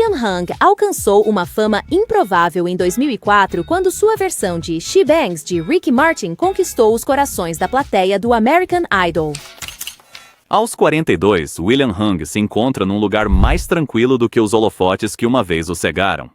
William Hung alcançou uma fama improvável em 2004 quando sua versão de She Bangs de Ricky Martin conquistou os corações da plateia do American Idol. Aos 42, William Hung se encontra num lugar mais tranquilo do que os holofotes que uma vez o cegaram.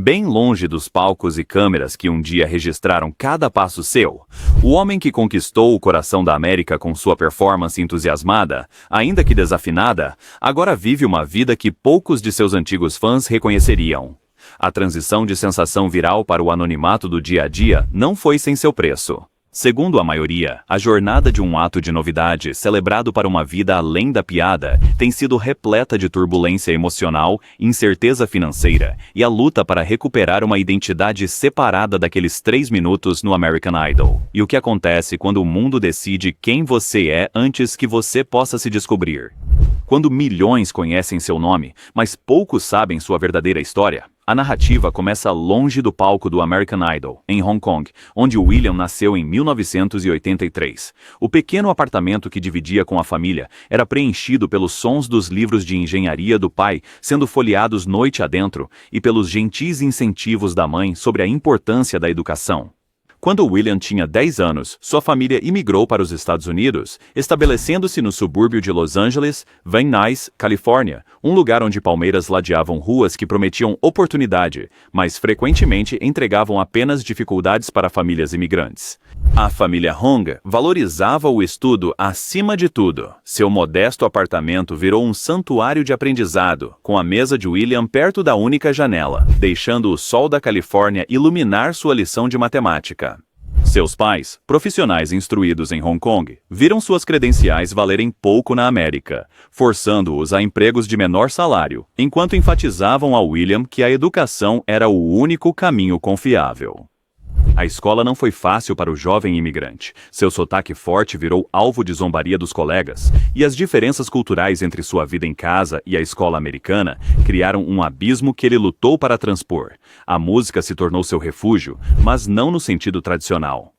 Bem longe dos palcos e câmeras que um dia registraram cada passo seu, o homem que conquistou o coração da América com sua performance entusiasmada, ainda que desafinada, agora vive uma vida que poucos de seus antigos fãs reconheceriam. A transição de sensação viral para o anonimato do dia a dia não foi sem seu preço. Segundo a maioria, a jornada de um ato de novidade, celebrado para uma vida além da piada, tem sido repleta de turbulência emocional, incerteza financeira e a luta para recuperar uma identidade separada daqueles 3 minutos no American Idol. E o que acontece quando o mundo decide quem você é antes que você possa se descobrir? Quando milhões conhecem seu nome, mas poucos sabem sua verdadeira história? A narrativa começa longe do palco do American Idol, em Hong Kong, onde William nasceu em 1983. O pequeno apartamento que dividia com a família era preenchido pelos sons dos livros de engenharia do pai sendo folheados noite adentro e pelos gentis incentivos da mãe sobre a importância da educação. Quando William tinha 10 anos, sua família imigrou para os Estados Unidos, estabelecendo-se no subúrbio de Los Angeles, Van Nuys, Califórnia, um lugar onde palmeiras ladeavam ruas que prometiam oportunidade, mas frequentemente entregavam apenas dificuldades para famílias imigrantes. A família Hung valorizava o estudo acima de tudo. Seu modesto apartamento virou um santuário de aprendizado, com a mesa de William perto da única janela, deixando o sol da Califórnia iluminar sua lição de matemática. Seus pais, profissionais instruídos em Hong Kong, viram suas credenciais valerem pouco na América, forçando-os a empregos de menor salário, enquanto enfatizavam a William que a educação era o único caminho confiável. A escola não foi fácil para o jovem imigrante. Seu sotaque forte virou alvo de zombaria dos colegas, e as diferenças culturais entre sua vida em casa e a escola americana criaram um abismo que ele lutou para transpor. A música se tornou seu refúgio, mas não no sentido tradicional.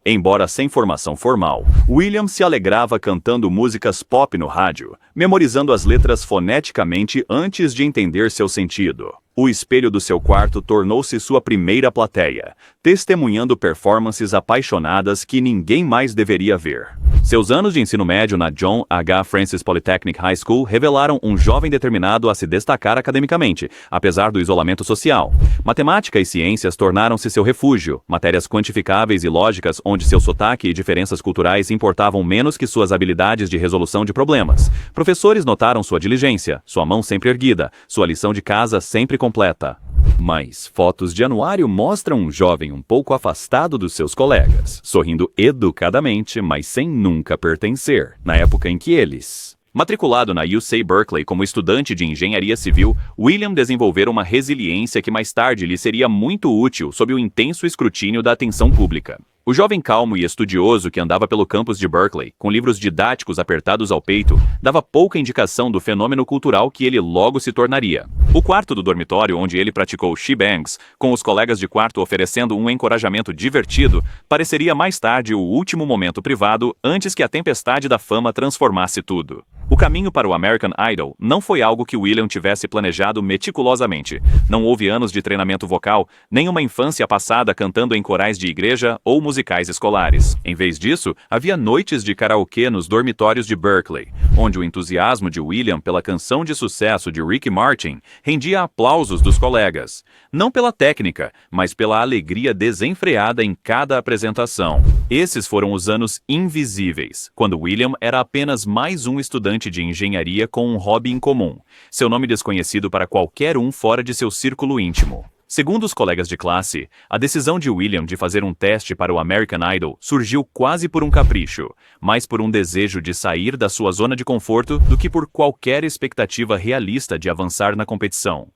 Embora sem formação formal, William se alegrava cantando músicas pop no rádio, memorizando as letras foneticamente antes de entender seu sentido. O espelho do seu quarto tornou-se sua primeira plateia, testemunhando performances apaixonadas que ninguém mais deveria ver. Seus anos de ensino médio na John H. Francis Polytechnic High School revelaram um jovem determinado a se destacar academicamente, apesar do isolamento social. Matemática e ciências tornaram-se seu refúgio, matérias quantificáveis e lógicas onde seu sotaque e diferenças culturais importavam menos que suas habilidades de resolução de problemas. Professores notaram sua diligência, sua mão sempre erguida, sua lição de casa sempre completa. Mas fotos de anuário mostram um jovem um pouco afastado dos seus colegas, sorrindo educadamente, mas sem nunca pertencer, na época em que eles... Matriculado na UC Berkeley como estudante de engenharia civil, William desenvolveu uma resiliência que mais tarde lhe seria muito útil sob o intenso escrutínio da atenção pública. O jovem calmo e estudioso que andava pelo campus de Berkeley, com livros didáticos apertados ao peito, dava pouca indicação do fenômeno cultural que ele logo se tornaria. O quarto do dormitório onde ele praticou She Bangs, com os colegas de quarto oferecendo um encorajamento divertido, pareceria mais tarde o último momento privado antes que a tempestade da fama transformasse tudo. O caminho para o American Idol não foi algo que William tivesse planejado meticulosamente. Não houve anos de treinamento vocal, nem uma infância passada cantando em corais de igreja ou musicais escolares. Em vez disso, havia noites de karaokê nos dormitórios de Berkeley, onde o entusiasmo de William pela canção de sucesso de Ricky Martin rendia aplausos dos colegas. Não pela técnica, mas pela alegria desenfreada em cada apresentação. Esses foram os anos invisíveis, quando William era apenas mais um estudante de engenharia com um hobby em comum, seu nome desconhecido para qualquer um fora de seu círculo íntimo. Segundo os colegas de classe, a decisão de William de fazer um teste para o American Idol surgiu quase por um capricho, mais por um desejo de sair da sua zona de conforto do que por qualquer expectativa realista de avançar na competição.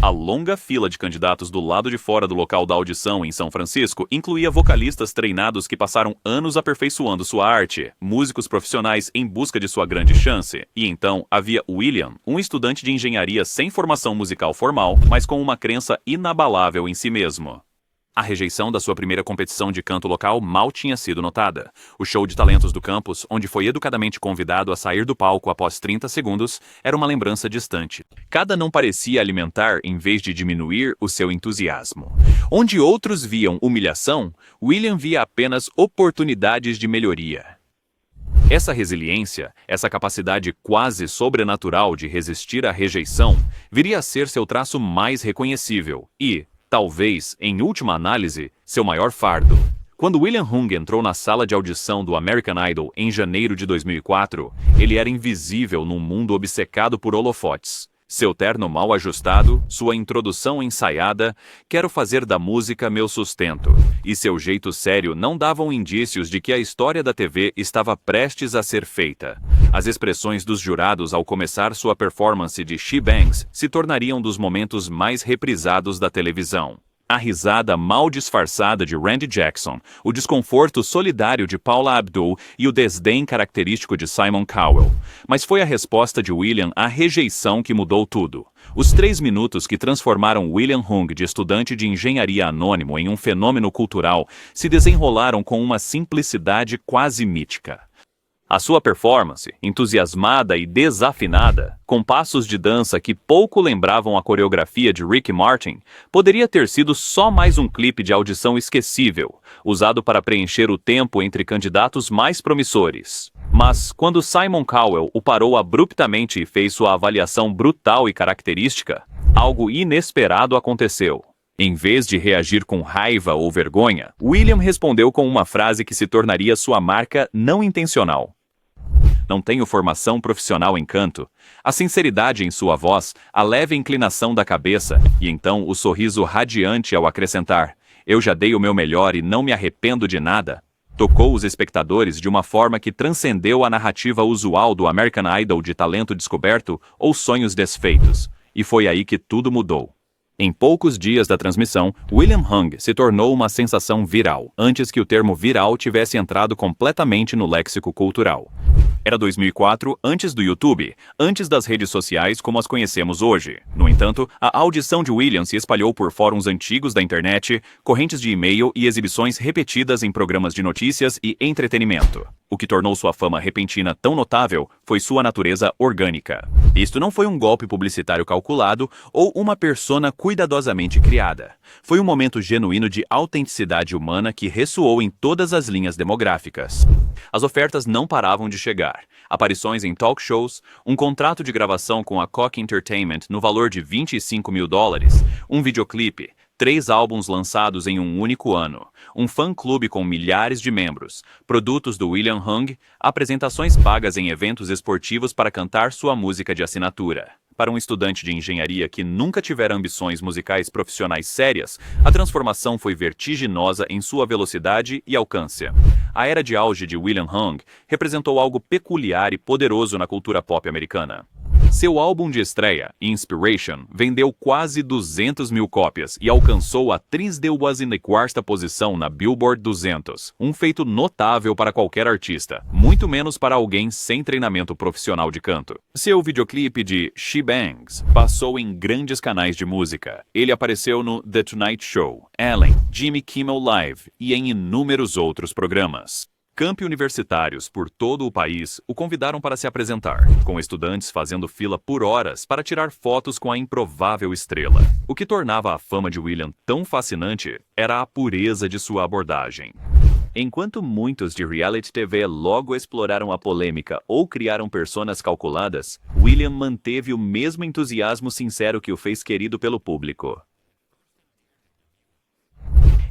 A longa fila de candidatos do lado de fora do local da audição em São Francisco incluía vocalistas treinados que passaram anos aperfeiçoando sua arte, músicos profissionais em busca de sua grande chance, e então havia William, um estudante de engenharia sem formação musical formal, mas com uma crença inabalável em si mesmo. A rejeição da sua primeira competição de canto local mal tinha sido notada. O show de talentos do campus, onde foi educadamente convidado a sair do palco após 30 segundos, era uma lembrança distante. Cada não parecia alimentar em vez de diminuir o seu entusiasmo. Onde outros viam humilhação, William via apenas oportunidades de melhoria. Essa resiliência, essa capacidade quase sobrenatural de resistir à rejeição, viria a ser seu traço mais reconhecível e, talvez, em última análise, seu maior fardo. Quando William Hung entrou na sala de audição do American Idol em janeiro de 2004, ele era invisível num mundo obcecado por holofotes. Seu terno mal ajustado, sua introdução ensaiada, quero fazer da música meu sustento, e seu jeito sério não davam indícios de que a história da TV estava prestes a ser feita. As expressões dos jurados ao começar sua performance de She Bangs se tornariam dos momentos mais reprisados da televisão. A risada mal disfarçada de Randy Jackson, o desconforto solidário de Paula Abdul e o desdém característico de Simon Cowell. Mas foi a resposta de William à rejeição que mudou tudo. Os 3 minutos que transformaram William Hung de estudante de engenharia anônimo em um fenômeno cultural se desenrolaram com uma simplicidade quase mítica. A sua performance, entusiasmada e desafinada, com passos de dança que pouco lembravam a coreografia de Ricky Martin, poderia ter sido só mais um clipe de audição esquecível, usado para preencher o tempo entre candidatos mais promissores. Mas, quando Simon Cowell o parou abruptamente e fez sua avaliação brutal e característica, algo inesperado aconteceu. Em vez de reagir com raiva ou vergonha, William respondeu com uma frase que se tornaria sua marca não intencional. Não tenho formação profissional em canto. A sinceridade em sua voz, a leve inclinação da cabeça e então o sorriso radiante ao acrescentar: eu já dei o meu melhor e não me arrependo de nada, tocou os espectadores de uma forma que transcendeu a narrativa usual do American Idol de talento descoberto ou sonhos desfeitos. E foi aí que tudo mudou. Em poucos dias da transmissão, William Hung se tornou uma sensação viral, antes que o termo viral tivesse entrado completamente no léxico cultural. Era 2004, antes do YouTube, antes das redes sociais como as conhecemos hoje. No entanto, a audição de William se espalhou por fóruns antigos da internet, correntes de e-mail e exibições repetidas em programas de notícias e entretenimento. O que tornou sua fama repentina tão notável foi sua natureza orgânica. Isto não foi um golpe publicitário calculado ou uma persona cuidadosamente criada. Foi um momento genuíno de autenticidade humana que ressoou em todas as linhas demográficas. As ofertas não paravam de chegar. Aparições em talk shows, um contrato de gravação com a Koch Entertainment no valor de $25 mil, um videoclipe, 3 álbuns lançados em um único ano, um fã-clube com milhares de membros, produtos do William Hung, apresentações pagas em eventos esportivos para cantar sua música de assinatura. Para um estudante de engenharia que nunca tivera ambições musicais profissionais sérias, a transformação foi vertiginosa em sua velocidade e alcance. A era de auge de William Hung representou algo peculiar e poderoso na cultura pop americana. Seu álbum de estreia, Inspiration, vendeu quase 200 mil cópias e alcançou a 34ª posição na Billboard 200, um feito notável para qualquer artista, muito menos para alguém sem treinamento profissional de canto. Seu videoclipe de She Bangs passou em grandes canais de música. Ele apareceu no The Tonight Show, Ellen, Jimmy Kimmel Live e em inúmeros outros programas. Campi universitários por todo o país o convidaram para se apresentar, com estudantes fazendo fila por horas para tirar fotos com a improvável estrela. O que tornava a fama de William tão fascinante era a pureza de sua abordagem. Enquanto muitos de reality TV logo exploraram a polêmica ou criaram personas calculadas, William manteve o mesmo entusiasmo sincero que o fez querido pelo público.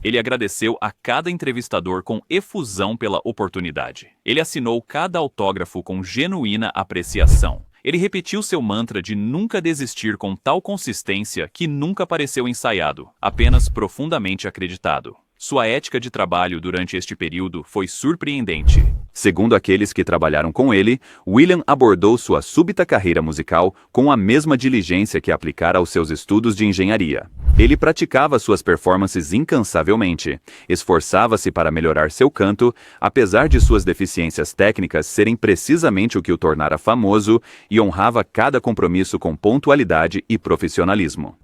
Ele agradeceu a cada entrevistador com efusão pela oportunidade. Ele assinou cada autógrafo com genuína apreciação. Ele repetiu seu mantra de nunca desistir com tal consistência que nunca pareceu ensaiado, apenas profundamente acreditado. Sua ética de trabalho durante este período foi surpreendente. Segundo aqueles que trabalharam com ele, William abordou sua súbita carreira musical com a mesma diligência que aplicara aos seus estudos de engenharia. Ele praticava suas performances incansavelmente, esforçava-se para melhorar seu canto, apesar de suas deficiências técnicas serem precisamente o que o tornara famoso, e honrava cada compromisso com pontualidade e profissionalismo.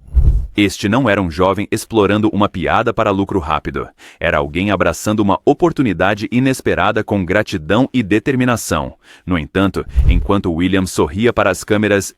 Este não era um jovem explorando uma piada para lucro rápido. Era alguém abraçando uma oportunidade inesperada com gratidão e determinação. No entanto, enquanto William sorria para as câmeras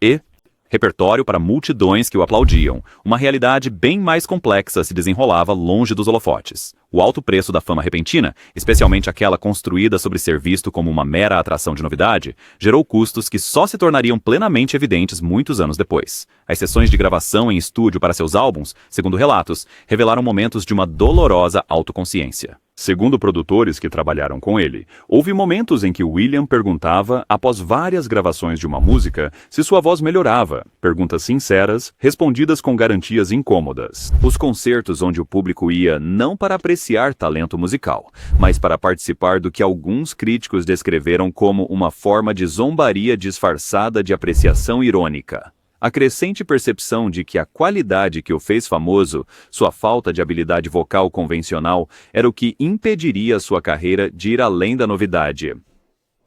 repertório para multidões que o aplaudiam, uma realidade bem mais complexa se desenrolava longe dos holofotes. O alto preço da fama repentina, especialmente aquela construída sobre ser visto como uma mera atração de novidade, gerou custos que só se tornariam plenamente evidentes muitos anos depois. As sessões de gravação em estúdio para seus álbuns, segundo relatos, revelaram momentos de uma dolorosa autoconsciência. Segundo produtores que trabalharam com ele, houve momentos em que William perguntava, após várias gravações de uma música, se sua voz melhorava. Perguntas sinceras, respondidas com garantias incômodas. Os concertos onde o público ia não para apreciar talento musical, mas para participar do que alguns críticos descreveram como uma forma de zombaria disfarçada de apreciação irônica. A crescente percepção de que a qualidade que o fez famoso, sua falta de habilidade vocal convencional, era o que impediria sua carreira de ir além da novidade.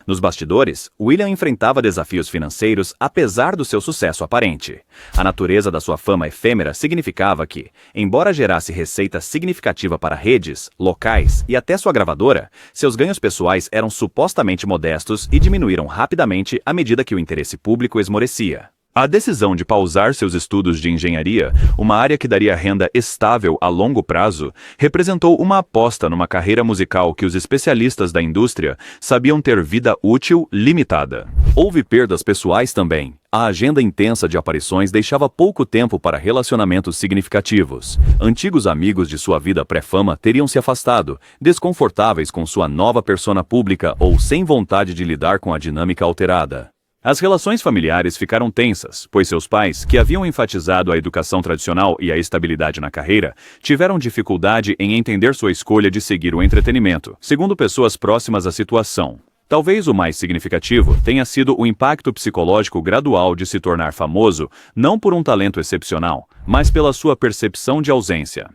Nos bastidores, William enfrentava desafios financeiros apesar do seu sucesso aparente. A natureza da sua fama efêmera significava que, embora gerasse receita significativa para redes, locais e até sua gravadora, seus ganhos pessoais eram supostamente modestos e diminuíram rapidamente à medida que o interesse público esmorecia. A decisão de pausar seus estudos de engenharia, uma área que daria renda estável a longo prazo, representou uma aposta numa carreira musical que os especialistas da indústria sabiam ter vida útil limitada. Houve perdas pessoais também. A agenda intensa de aparições deixava pouco tempo para relacionamentos significativos. Antigos amigos de sua vida pré-fama teriam se afastado, desconfortáveis com sua nova persona pública ou sem vontade de lidar com a dinâmica alterada. As relações familiares ficaram tensas, pois seus pais, que haviam enfatizado a educação tradicional e a estabilidade na carreira, tiveram dificuldade em entender sua escolha de seguir o entretenimento, segundo pessoas próximas à situação. Talvez o mais significativo tenha sido o impacto psicológico gradual de se tornar famoso, não por um talento excepcional, mas pela sua percepção de ausência.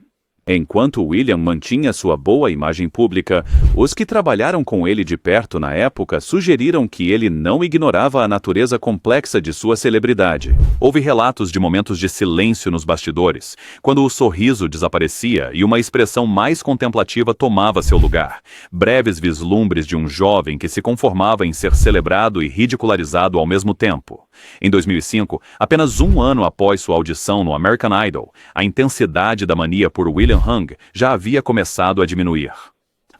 Enquanto William mantinha sua boa imagem pública, os que trabalharam com ele de perto na época sugeriram que ele não ignorava a natureza complexa de sua celebridade. Houve relatos de momentos de silêncio nos bastidores, quando o sorriso desaparecia e uma expressão mais contemplativa tomava seu lugar. Breves vislumbres de um jovem que se conformava em ser celebrado e ridicularizado ao mesmo tempo. Em 2005, apenas um ano após sua audição no American Idol, a intensidade da mania por William Hung já havia começado a diminuir.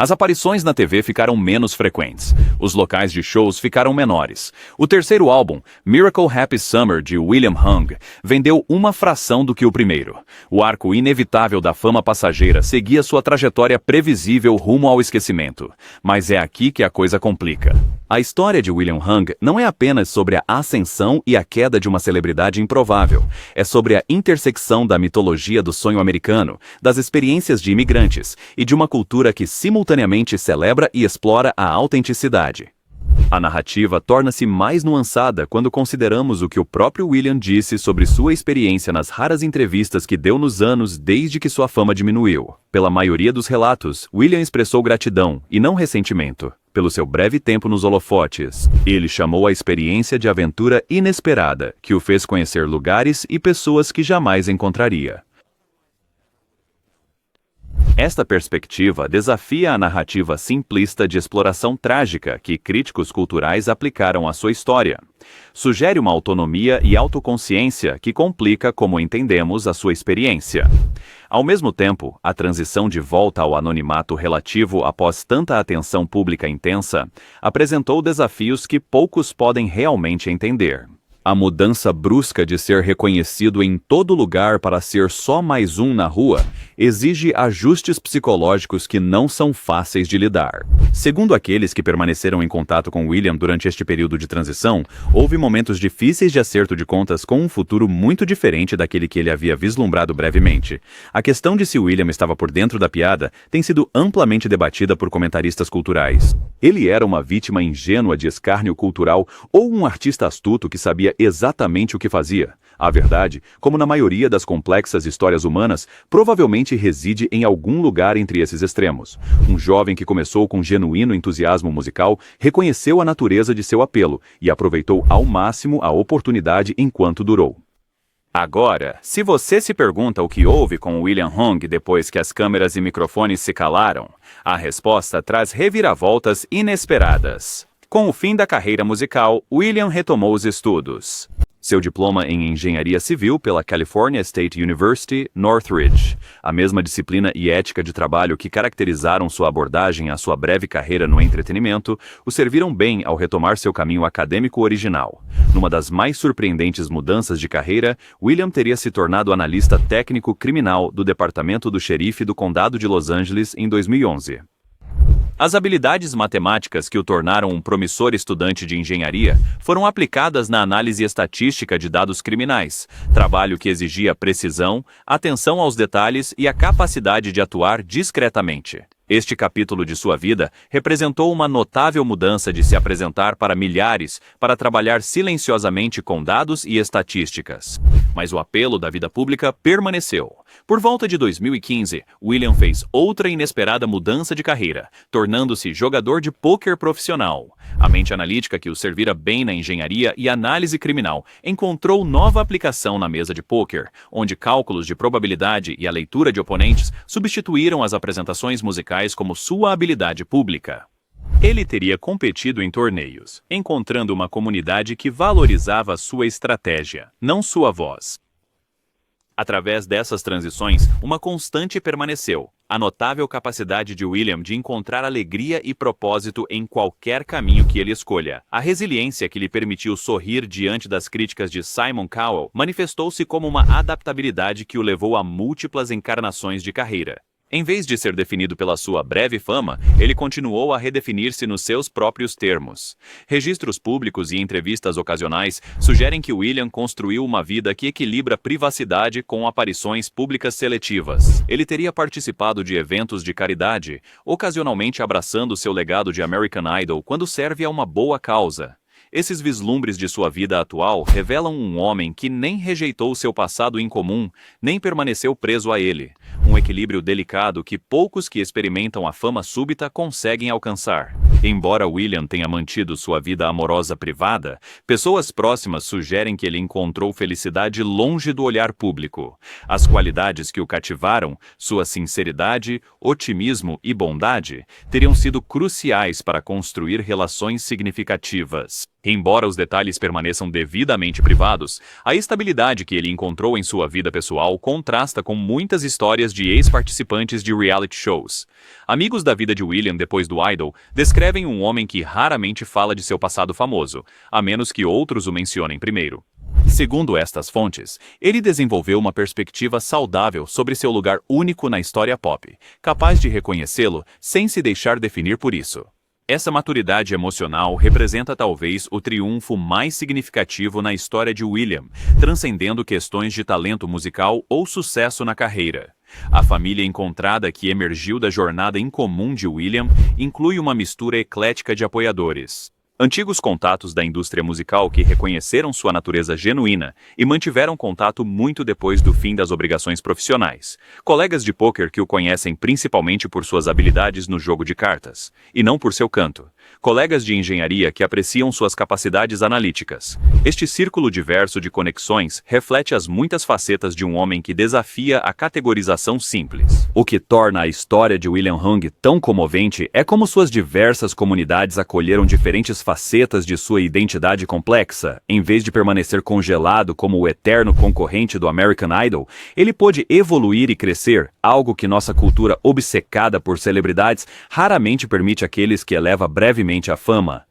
As aparições na TV ficaram menos frequentes. Os locais de shows ficaram menores. O terceiro álbum, Miracle Happy Summer, de William Hung, vendeu uma fração do que o primeiro. O arco inevitável da fama passageira seguia sua trajetória previsível rumo ao esquecimento. Mas é aqui que a coisa complica. A história de William Hung não é apenas sobre a ascensão e a queda de uma celebridade improvável. É sobre a intersecção da mitologia do sonho americano, das experiências de imigrantes e de uma cultura que simultaneamente celebra e explora a autenticidade. A narrativa torna-se mais nuançada quando consideramos o que o próprio William disse sobre sua experiência nas raras entrevistas que deu nos anos desde que sua fama diminuiu. Pela maioria dos relatos, William expressou gratidão, e não ressentimento, pelo seu breve tempo nos holofotes. Ele chamou a experiência de aventura inesperada, que o fez conhecer lugares e pessoas que jamais encontraria. Esta perspectiva desafia a narrativa simplista de exploração trágica que críticos culturais aplicaram à sua história. Sugere uma autonomia e autoconsciência que complica como entendemos a sua experiência. Ao mesmo tempo, a transição de volta ao anonimato relativo após tanta atenção pública intensa apresentou desafios que poucos podem realmente entender. A mudança brusca de ser reconhecido em todo lugar para ser só mais um na rua exige ajustes psicológicos que não são fáceis de lidar. Segundo aqueles que permaneceram em contato com William durante este período de transição, houve momentos difíceis de acerto de contas com um futuro muito diferente daquele que ele havia vislumbrado brevemente. A questão de se William estava por dentro da piada tem sido amplamente debatida por comentaristas culturais. Ele era uma vítima ingênua de escárnio cultural ou um artista astuto que sabia exatamente o que fazia? A verdade, como na maioria das complexas histórias humanas, provavelmente reside em algum lugar entre esses extremos. Um jovem que começou com genuíno entusiasmo musical reconheceu a natureza de seu apelo e aproveitou ao máximo a oportunidade enquanto durou. Agora, se você se pergunta o que houve com William Hung depois que as câmeras e microfones se calaram, a resposta traz reviravoltas inesperadas. Com o fim da carreira musical, William retomou os estudos. Seu diploma em engenharia civil pela California State University, Northridge, a mesma disciplina e ética de trabalho que caracterizaram sua abordagem à sua breve carreira no entretenimento, o serviram bem ao retomar seu caminho acadêmico original. Numa das mais surpreendentes mudanças de carreira, William teria se tornado analista técnico criminal do Departamento do Xerife do Condado de Los Angeles em 2011. As habilidades matemáticas que o tornaram um promissor estudante de engenharia foram aplicadas na análise estatística de dados criminais, trabalho que exigia precisão, atenção aos detalhes e a capacidade de atuar discretamente. Este capítulo de sua vida representou uma notável mudança de se apresentar para milhares para trabalhar silenciosamente com dados e estatísticas. Mas o apelo da vida pública permaneceu. Por volta de 2015, William fez outra inesperada mudança de carreira, tornando-se jogador de pôquer profissional. A mente analítica que o servira bem na engenharia e análise criminal encontrou nova aplicação na mesa de pôquer, onde cálculos de probabilidade e a leitura de oponentes substituíram as apresentações musicais como sua habilidade pública. Ele teria competido em torneios, encontrando uma comunidade que valorizava sua estratégia, não sua voz. Através dessas transições, uma constante permaneceu: a notável capacidade de William de encontrar alegria e propósito em qualquer caminho que ele escolha. A resiliência que lhe permitiu sorrir diante das críticas de Simon Cowell manifestou-se como uma adaptabilidade que o levou a múltiplas encarnações de carreira. Em vez de ser definido pela sua breve fama, ele continuou a redefinir-se nos seus próprios termos. Registros públicos e entrevistas ocasionais sugerem que William construiu uma vida que equilibra privacidade com aparições públicas seletivas. Ele teria participado de eventos de caridade, ocasionalmente abraçando seu legado de American Idol quando serve a uma boa causa. Esses vislumbres de sua vida atual revelam um homem que nem rejeitou seu passado incomum, nem permaneceu preso a ele. Um equilíbrio delicado que poucos que experimentam a fama súbita conseguem alcançar. Embora William tenha mantido sua vida amorosa privada, pessoas próximas sugerem que ele encontrou felicidade longe do olhar público. As qualidades que o cativaram, sua sinceridade, otimismo e bondade, teriam sido cruciais para construir relações significativas. Embora os detalhes permaneçam devidamente privados, a estabilidade que ele encontrou em sua vida pessoal contrasta com muitas histórias de ex-participantes de reality shows. Amigos da vida de William depois do Idol descrevem um homem que raramente fala de seu passado famoso, a menos que outros o mencionem primeiro. Segundo estas fontes, ele desenvolveu uma perspectiva saudável sobre seu lugar único na história pop, capaz de reconhecê-lo sem se deixar definir por isso. Essa maturidade emocional representa talvez o triunfo mais significativo na história de William, transcendendo questões de talento musical ou sucesso na carreira. A família encontrada que emergiu da jornada incomum de William inclui uma mistura eclética de apoiadores. Antigos contatos da indústria musical que reconheceram sua natureza genuína e mantiveram contato muito depois do fim das obrigações profissionais. Colegas de pôquer que o conhecem principalmente por suas habilidades no jogo de cartas, e não por seu canto. Colegas de engenharia que apreciam suas capacidades analíticas. Este círculo diverso de conexões reflete as muitas facetas de um homem que desafia a categorização simples. O que torna a história de William Hung tão comovente é como suas diversas comunidades acolheram diferentes facetas de sua identidade complexa. Em vez de permanecer congelado como o eterno concorrente do American Idol, ele pôde evoluir e crescer, algo que nossa cultura obcecada por celebridades raramente permite àqueles que eleva brevemente à fama.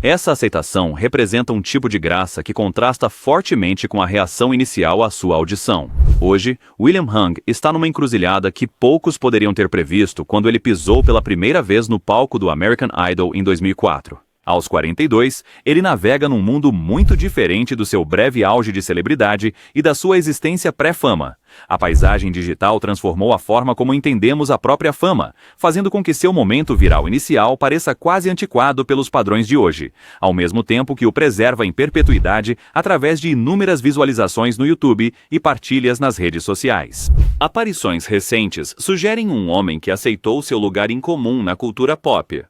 Essa aceitação representa um tipo de graça que contrasta fortemente com a reação inicial à sua audição. Hoje, William Hung está numa encruzilhada que poucos poderiam ter previsto quando ele pisou pela primeira vez no palco do American Idol em 2004. Aos 42, ele navega num mundo muito diferente do seu breve auge de celebridade e da sua existência pré-fama. A paisagem digital transformou a forma como entendemos a própria fama, fazendo com que seu momento viral inicial pareça quase antiquado pelos padrões de hoje, ao mesmo tempo que o preserva em perpetuidade através de inúmeras visualizações no YouTube e partilhas nas redes sociais. Aparições recentes sugerem um homem que aceitou seu lugar incomum na cultura pop.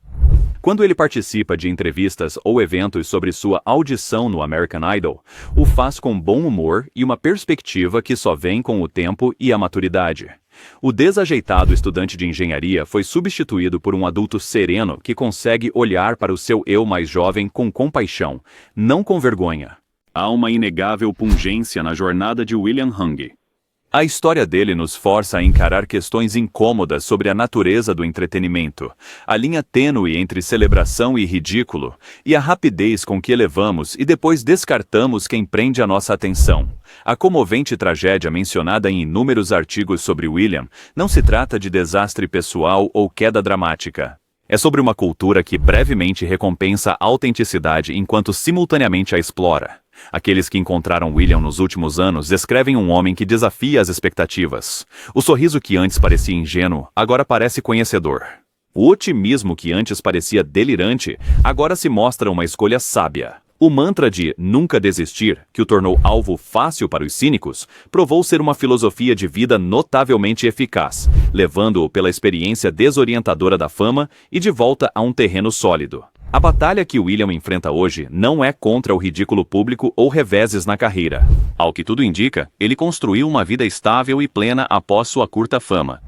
Quando ele participa de entrevistas ou eventos sobre sua audição no American Idol, o faz com bom humor e uma perspectiva que só vem com o tempo e a maturidade. O desajeitado estudante de engenharia foi substituído por um adulto sereno que consegue olhar para o seu eu mais jovem com compaixão, não com vergonha. Há uma inegável pungência na jornada de William Hung. A história dele nos força a encarar questões incômodas sobre a natureza do entretenimento, a linha tênue entre celebração e ridículo, e a rapidez com que elevamos e depois descartamos quem prende a nossa atenção. A comovente tragédia mencionada em inúmeros artigos sobre William não se trata de desastre pessoal ou queda dramática. É sobre uma cultura que brevemente recompensa a autenticidade enquanto simultaneamente a explora. Aqueles que encontraram William nos últimos anos descrevem um homem que desafia as expectativas. O sorriso que antes parecia ingênuo, agora parece conhecedor. O otimismo que antes parecia delirante, agora se mostra uma escolha sábia. O mantra de nunca desistir, que o tornou alvo fácil para os cínicos, provou ser uma filosofia de vida notavelmente eficaz, levando-o pela experiência desorientadora da fama e de volta a um terreno sólido. A batalha que William enfrenta hoje não é contra o ridículo público ou reveses na carreira. Ao que tudo indica, ele construiu uma vida estável e plena após sua curta fama.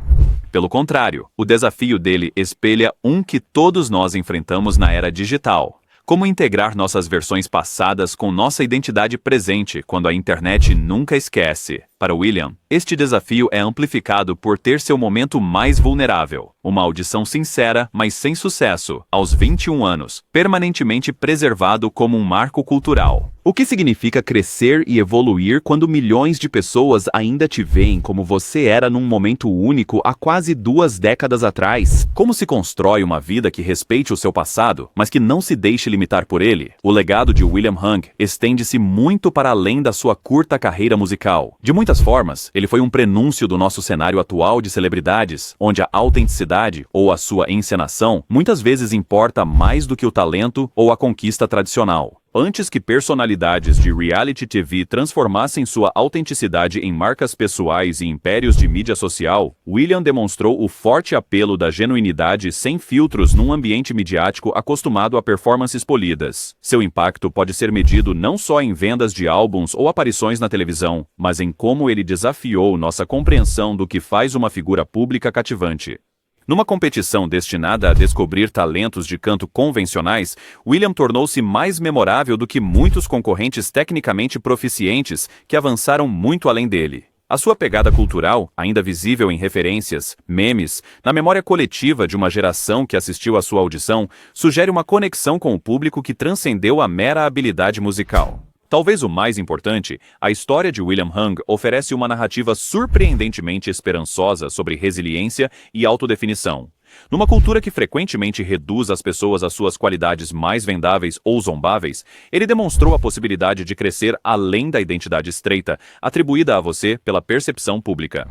Pelo contrário, o desafio dele espelha um que todos nós enfrentamos na era digital. Como integrar nossas versões passadas com nossa identidade presente quando a internet nunca esquece? Para William, este desafio é amplificado por ter seu momento mais vulnerável. Uma audição sincera, mas sem sucesso, aos 21 anos, permanentemente preservado como um marco cultural. O que significa crescer e evoluir quando milhões de pessoas ainda te veem como você era num momento único há quase 2 décadas atrás? Como se constrói uma vida que respeite o seu passado, mas que não se deixe limitar por ele? O legado de William Hung estende-se muito para além da sua curta carreira musical. De muitas formas, ele foi um prenúncio do nosso cenário atual de celebridades, onde a autenticidade ou a sua encenação muitas vezes importa mais do que o talento ou a conquista tradicional. Antes que personalidades de reality TV transformassem sua autenticidade em marcas pessoais e impérios de mídia social, William demonstrou o forte apelo da genuinidade sem filtros num ambiente midiático acostumado a performances polidas. Seu impacto pode ser medido não só em vendas de álbuns ou aparições na televisão, mas em como ele desafiou nossa compreensão do que faz uma figura pública cativante. Numa competição destinada a descobrir talentos de canto convencionais, William tornou-se mais memorável do que muitos concorrentes tecnicamente proficientes que avançaram muito além dele. A sua pegada cultural, ainda visível em referências, memes, na memória coletiva de uma geração que assistiu à sua audição, sugere uma conexão com o público que transcendeu a mera habilidade musical. Talvez o mais importante, a história de William Hung oferece uma narrativa surpreendentemente esperançosa sobre resiliência e autodefinição. Numa cultura que frequentemente reduz as pessoas às suas qualidades mais vendáveis ou zombáveis, ele demonstrou a possibilidade de crescer além da identidade estreita, atribuída a você pela percepção pública.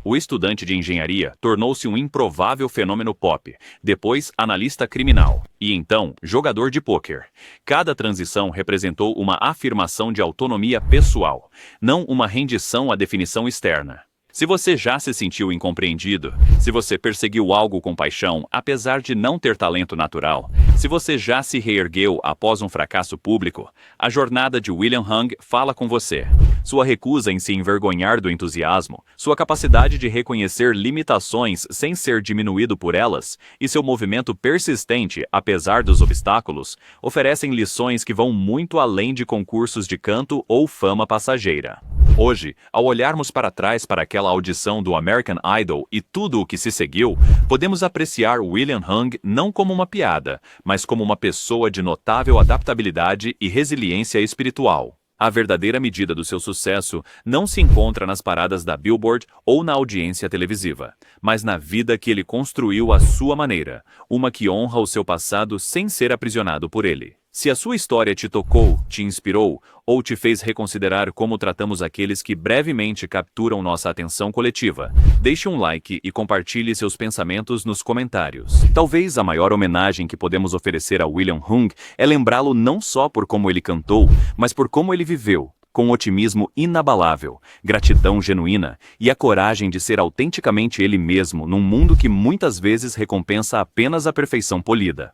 O estudante de engenharia tornou-se um improvável fenômeno pop, depois analista criminal, e então jogador de pôquer. Cada transição representou uma afirmação de autonomia pessoal, não uma rendição à definição externa. Se você já se sentiu incompreendido, se você perseguiu algo com paixão, apesar de não ter talento natural, se você já se reergueu após um fracasso público, a jornada de William Hung fala com você. Sua recusa em se envergonhar do entusiasmo, sua capacidade de reconhecer limitações sem ser diminuído por elas, e seu movimento persistente, apesar dos obstáculos, oferecem lições que vão muito além de concursos de canto ou fama passageira. Hoje, ao olharmos para trás para aquela audição do American Idol e tudo o que se seguiu, podemos apreciar William Hung não como uma piada, mas como uma pessoa de notável adaptabilidade e resiliência espiritual. A verdadeira medida do seu sucesso não se encontra nas paradas da Billboard ou na audiência televisiva, mas na vida que ele construiu à sua maneira, uma que honra o seu passado sem ser aprisionado por ele. Se a sua história te tocou, te inspirou ou te fez reconsiderar como tratamos aqueles que brevemente capturam nossa atenção coletiva, deixe um like e compartilhe seus pensamentos nos comentários. Talvez a maior homenagem que podemos oferecer a William Hung é lembrá-lo não só por como ele cantou, mas por como ele viveu, com otimismo inabalável, gratidão genuína e a coragem de ser autenticamente ele mesmo num mundo que muitas vezes recompensa apenas a perfeição polida.